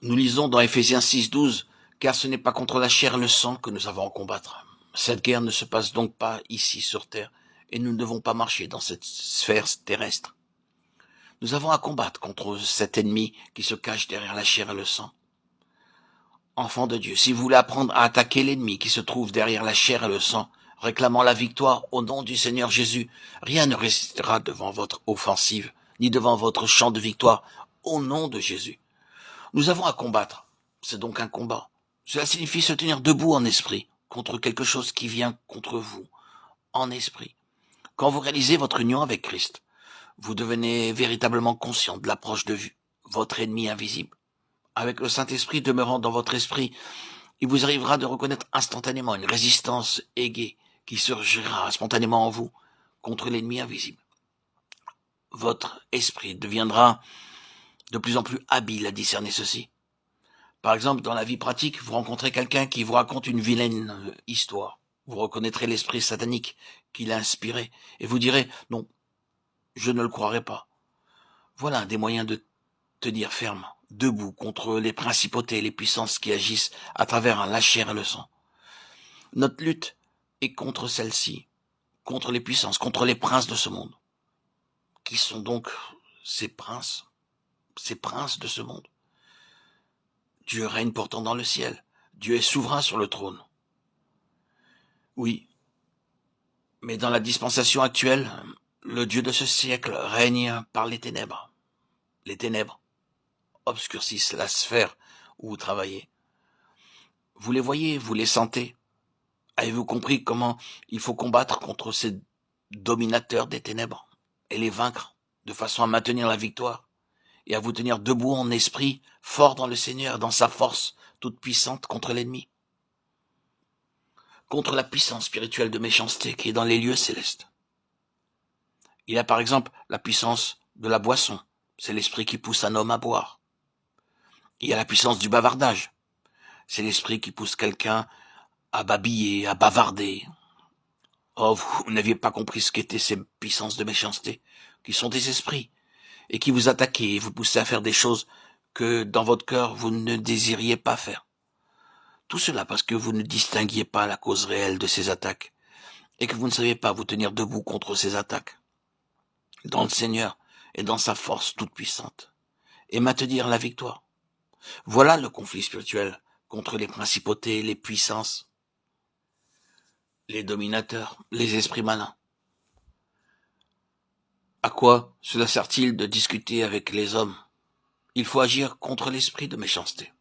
Nous lisons dans Éphésiens 6:12, « Car ce n'est pas contre la chair et le sang que nous avons à combattre. Cette guerre ne se passe donc pas ici sur terre, et nous ne devons pas marcher dans cette sphère terrestre. Nous avons à combattre contre cet ennemi qui se cache derrière la chair et le sang. Enfants de Dieu, si vous voulez apprendre à attaquer l'ennemi qui se trouve derrière la chair et le sang, réclamant la victoire au nom du Seigneur Jésus, rien ne résistera devant votre offensive, ni devant votre chant de victoire, au nom de Jésus. Nous avons à combattre. C'est donc un combat. Cela signifie se tenir debout en esprit, contre quelque chose qui vient contre vous, en esprit. Quand vous réalisez votre union avec Christ, vous devenez véritablement conscient de l'approche de votre ennemi invisible. Avec le Saint-Esprit demeurant dans votre esprit, il vous arrivera de reconnaître instantanément une résistance aiguë qui surgira spontanément en vous contre l'ennemi invisible. Votre esprit deviendra de plus en plus habile à discerner ceci. Par exemple, dans la vie pratique, vous rencontrez quelqu'un qui vous raconte une vilaine histoire. Vous reconnaîtrez l'esprit satanique qui l'a inspiré et vous direz « Non, je ne le croirai pas ». Voilà un des moyens de tenir ferme, debout contre les principautés et les puissances qui agissent à travers la chair et le sang. Notre lutte est contre celle-ci, contre les puissances, contre les princes de ce monde. Qui sont donc ces princes de ce monde? Dieu règne pourtant dans le ciel. Dieu est souverain sur le trône. Oui, mais dans la dispensation actuelle, le Dieu de ce siècle règne par les ténèbres. Les ténèbres obscurcissent la sphère où vous travaillez. Vous les voyez, vous les sentez. Avez-vous compris comment il faut combattre contre ces dominateurs des ténèbres et les vaincre de façon à maintenir la victoire et à vous tenir debout en esprit, fort dans le Seigneur, dans sa force toute puissante contre l'ennemi, contre la puissance spirituelle de méchanceté qui est dans les lieux célestes. Il y a par exemple la puissance de la boisson, c'est l'esprit qui pousse un homme à boire. Il y a la puissance du bavardage, c'est l'esprit qui pousse quelqu'un à babiller, à bavarder. Oh, vous n'aviez pas compris ce qu'étaient ces puissances de méchanceté, qui sont des esprits, et qui vous attaquent et vous poussent à faire des choses que dans votre cœur vous ne désiriez pas faire. Tout cela parce que vous ne distinguiez pas la cause réelle de ces attaques, et que vous ne saviez pas vous tenir debout contre ces attaques, dans le Seigneur et dans sa force toute puissante, et maintenir la victoire. Voilà le conflit spirituel contre les principautés, les puissances, les dominateurs, les esprits malins. À quoi cela sert-il de discuter avec les hommes? Il faut agir contre l'esprit de méchanceté.